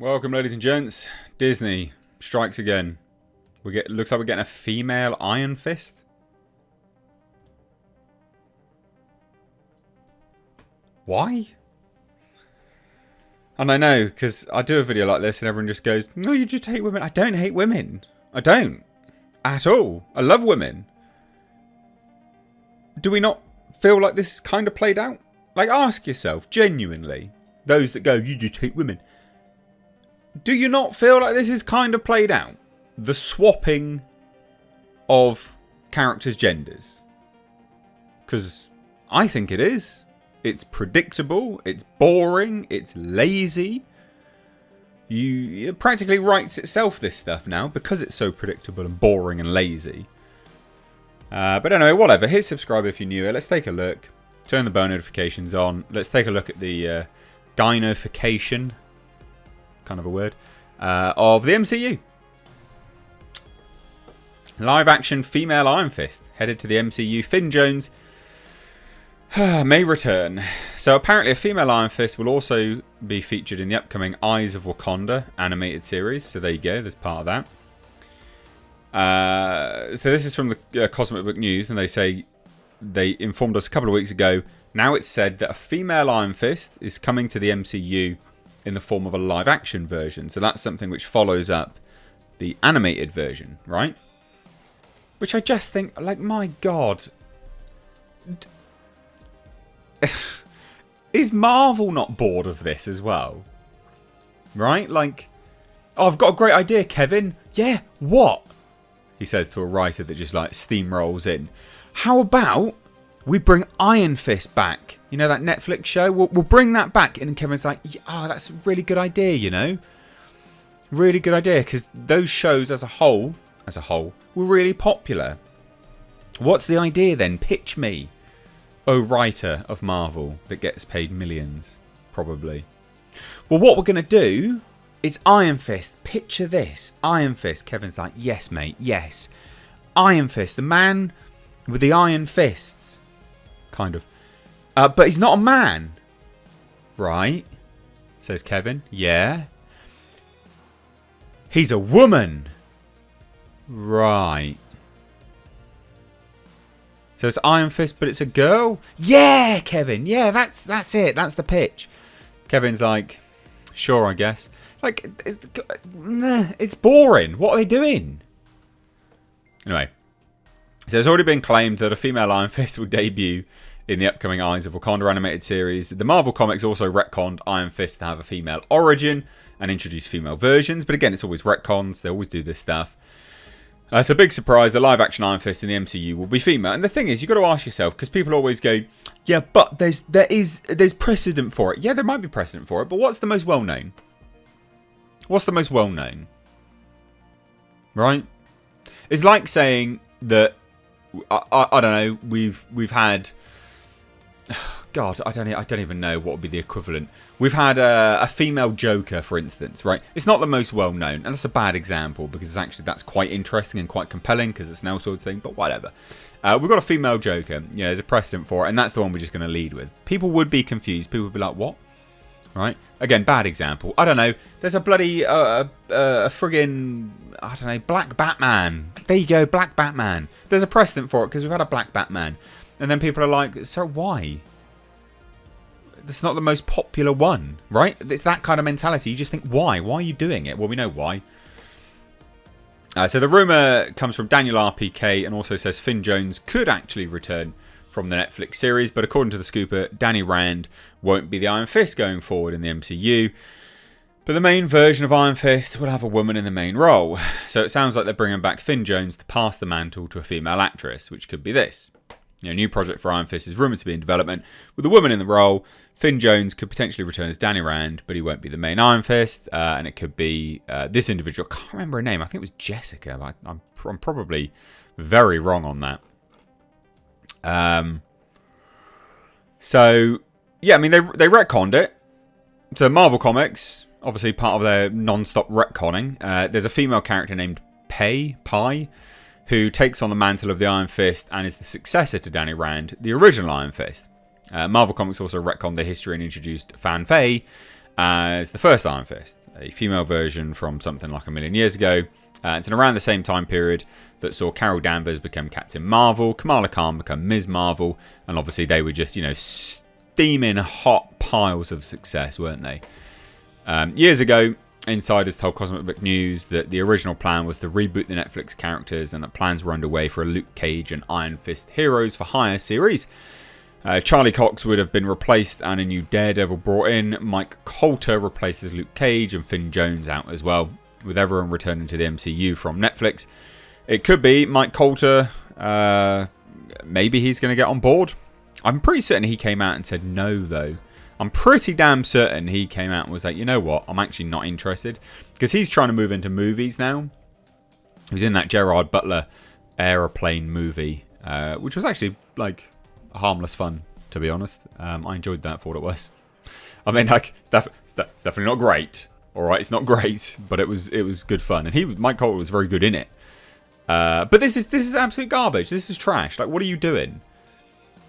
Welcome, ladies and gents. Disney strikes again. Looks like we're getting a female Iron Fist. Why? And I know, because I do a video like this and everyone just goes, no, you just hate women. I don't hate women. I don't. At all. I love women. Do we not feel like this is kind of played out? Like, ask yourself, genuinely, those that go, you just hate women. Do you not feel like this is kind of played out? The swapping of characters' genders. Because I think it is. It's predictable. It's boring. It's lazy. It practically writes itself, this stuff now, because it's so predictable and boring and lazy. But anyway, whatever. Hit subscribe if you're new here. Let's take a look. Turn the bell notifications on. Let's take a look at the gynofication, kind of a word, of the MCU. Live action female Iron Fist headed to the MCU. Finn Jones may return. So apparently a female Iron Fist will also be featured in the upcoming Eyes of Wakanda animated series. So there you go, there's part of that. So this is from the Cosmic Book News, and they say they informed us a couple of weeks ago. Now it's said that a female Iron Fist is coming to the MCU in the form of a live action version. So that's something which follows up the animated version, right? Which I just think, like, my God. Is Marvel not bored of this as well? Right? Like, oh, I've got a great idea, Kevin. Yeah, what? He says to a writer that just, like, steamrolls in. How about we bring Iron Fist back? You know, that Netflix show? We'll bring that back. And Kevin's like, yeah, oh, that's a really good idea, you know? Really good idea, because those shows as a whole, were really popular. What's the idea then? Pitch me. Oh, writer of Marvel that gets paid millions, probably. Well, what we're going to do is Iron Fist. Picture this. Iron Fist. Kevin's like, yes, mate, yes. Iron Fist, the man with the iron fists. Kind of. But he's not a man. Right? Says Kevin. Yeah. He's a woman. Right. So it's Iron Fist, but it's a girl? Yeah, Kevin. Yeah, that's it. That's the pitch. Kevin's like, sure, I guess. Like, it's boring. What are they doing? Anyway. So it's already been claimed that a female Iron Fist will debut in the upcoming Eyes of Wakanda animated series. The Marvel Comics also retconned Iron Fist to have a female origin and introduce female versions. But again, it's always retcons. They always do this stuff. It's a big surprise. The live action Iron Fist in the MCU will be female. And the thing is, you've got to ask yourself, because people always go, yeah, but there's precedent for it. Yeah, there might be precedent for it, but what's the most well known? What's the most well known? Right? It's like saying that I don't know, we've had, God, I don't even know what would be the equivalent. We've had a female Joker, for instance, right? It's not the most well known, and that's a bad example because that's quite interesting and quite compelling because it's an Elseworlds thing, but whatever. We've got a female Joker, yeah, there's a precedent for it, and that's the one we're just going to lead with. People would be confused. People would be like, what? Right? Again, bad example. I don't know. There's a bloody, friggin', I don't know, Black Batman. There you go, Black Batman. There's a precedent for it because we've had a Black Batman. And then people are like, so why? That's not the most popular one, right? It's that kind of mentality. You just think, why? Why are you doing it? Well, we know why. So the rumour comes from Daniel RPK and also says Finn Jones could actually return from the Netflix series. But according to the scooper, Danny Rand won't be the Iron Fist going forward in the MCU. But the main version of Iron Fist will have a woman in the main role. So it sounds like they're bringing back Finn Jones to pass the mantle to a female actress, which could be this. A new project for Iron Fist is rumoured to be in development with a woman in the role. Finn Jones could potentially return as Danny Rand, but he won't be the main Iron Fist. And it could be this individual. I can't remember her name. I think it was Jessica. Like, I'm probably very wrong on that. So, yeah, I mean, they retconned it. So Marvel Comics, obviously part of their non-stop retconning. There's a female character named Pai, who takes on the mantle of the Iron Fist and is the successor to Danny Rand, the original Iron Fist. Marvel Comics also retconned the history and introduced Fan Fei as the first Iron Fist, a female version from something like a million years ago. It's in around the same time period that saw Carol Danvers become Captain Marvel, Kamala Khan become Ms. Marvel, and obviously they were just, steaming hot piles of success, weren't they? Years ago, insiders told Cosmic Book News that the original plan was to reboot the Netflix characters and that plans were underway for a Luke Cage and Iron Fist Heroes for Hire series. Charlie Cox would have been replaced and a new Daredevil brought in. Mike Colter replaces Luke Cage and Finn Jones out as well, with everyone returning to the MCU from Netflix. It could be Mike Colter. Maybe he's going to get on board. I'm pretty certain he came out and said no, though. I'm pretty damn certain he came out and was like, you know what, I'm actually not interested. Because he's trying to move into movies now. He was in that Gerard Butler aeroplane movie, which was actually like harmless fun, to be honest. I enjoyed that for what it was. I mean, like, it's definitely not great. All right, it's not great, but it was good fun, and Mike Colter was very good in it. But this is absolute garbage. This is trash. Like, what are you doing?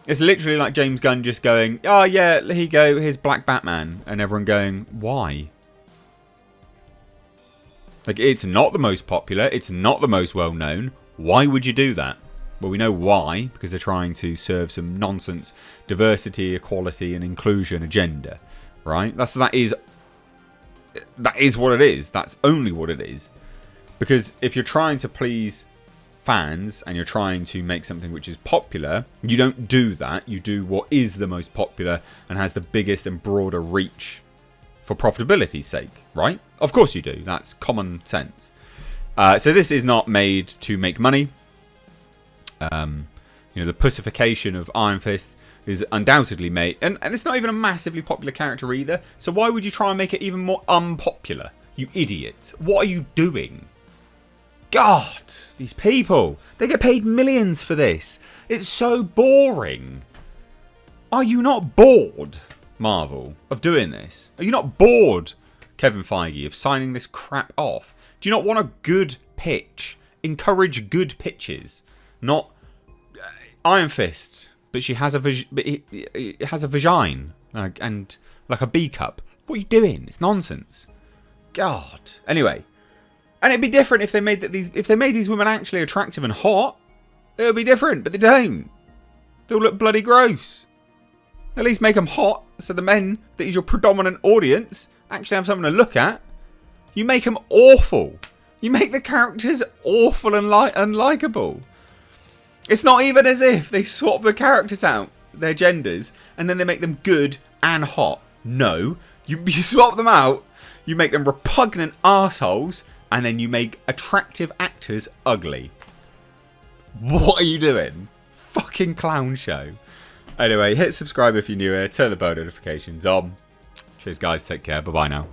It's literally like James Gunn just going, "Oh yeah, here you go, here's Black Batman," and everyone going, "Why?" Like, it's not the most popular. It's not the most well known. Why would you do that? Well, we know why, because they're trying to serve some nonsense diversity, equality, and inclusion agenda, right? That is what it is. That's only what it is. Because if you're trying to please fans and you're trying to make something which is popular, you don't do that. You do what is the most popular and has the biggest and broader reach for profitability's sake, right? Of course you do. That's common sense. So this is not made to make money. The pussification of Iron Fist is undoubtedly made, and it's not even a massively popular character either. So why would you try and make it even more unpopular? You idiot. What are you doing? God, these people, they get paid millions for this. It's so boring. Are you not bored, Marvel, of doing this? Are you not bored, Kevin Feige, of signing this crap off? Do you not want a good pitch? Encourage good pitches, not Iron Fist, but she has it has a vagina and like a B cup. What are you doing? It's nonsense. God. Anyway. And it'd be different if they made these women actually attractive and hot. It would be different, but they don't. They'll look bloody gross. At least make them hot, so the men that is your predominant audience actually have something to look at. You make them awful. You make the characters awful and unlikable. It's not even as if they swap the characters out, their genders, and then they make them good and hot. No, you swap them out. You make them repugnant arseholes. And then you make attractive actors ugly. What are you doing? Fucking clown show. Anyway, hit subscribe if you're new here. Turn the bell notifications on. Cheers, guys. Take care. Bye-bye now.